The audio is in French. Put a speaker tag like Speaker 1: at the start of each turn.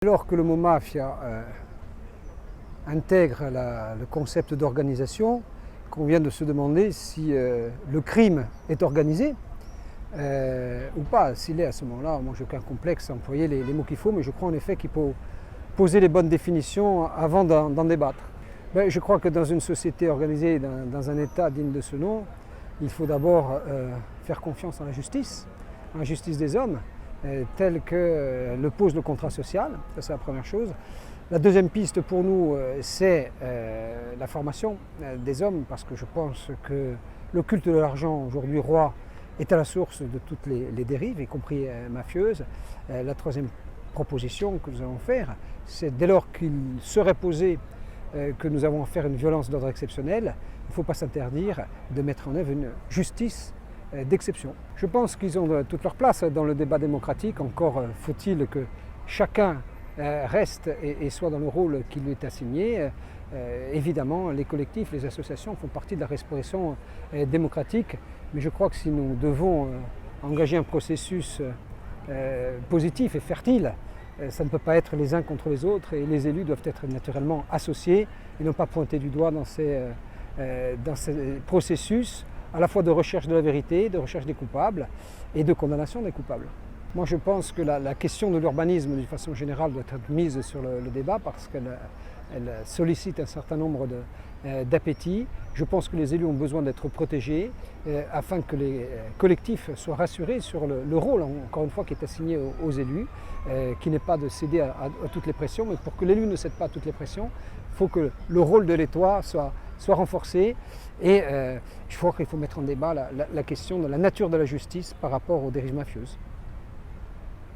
Speaker 1: Dès lors que le mot mafia intègre le concept d'organisation, qu'on vient de se demander si le crime est organisé ou pas. S'il est à ce moment-là, moi j'ai aucun complexe à employer les mots qu'il faut, mais je crois en effet qu'il faut poser les bonnes définitions avant d'en débattre. Je crois que dans une société organisée, dans un État digne de ce nom, il faut d'abord faire confiance en la justice des hommes, telle que le pose le contrat social, ça c'est la première chose. La deuxième piste pour nous, c'est la formation des hommes, parce que je pense que le culte de l'argent aujourd'hui roi est à la source de toutes les dérives, y compris mafieuses. La troisième proposition que nous allons faire, c'est dès lors qu'il serait posé que nous avons affaire à une violence d'ordre exceptionnel, il ne faut pas s'interdire de mettre en œuvre une justice d'exception. Je pense qu'ils ont toute leur place dans le débat démocratique, encore faut-il que chacun reste et soit dans le rôle qui lui est assigné. Évidemment, les collectifs, les associations font partie de la respiration démocratique, mais je crois que si nous devons engager un processus positif et fertile, ça ne peut pas être les uns contre les autres, et les élus doivent être naturellement associés et non pas pointés du doigt dans ces processus à la fois de recherche de la vérité, de recherche des coupables et de condamnation des coupables. Moi je pense que la question de l'urbanisme d'une façon générale doit être mise sur le débat parce qu'elle sollicite un certain nombre d'appétits. Je pense que les élus ont besoin d'être protégés afin que les collectifs soient rassurés sur le rôle, encore une fois, qui est assigné aux élus, qui n'est pas de céder à toutes les pressions, mais pour que l'élu ne cède pas à toutes les pressions, il faut que le rôle de l'État soit renforcé et je crois qu'il faut mettre en débat la question de la nature de la justice par rapport aux dérives mafieuses.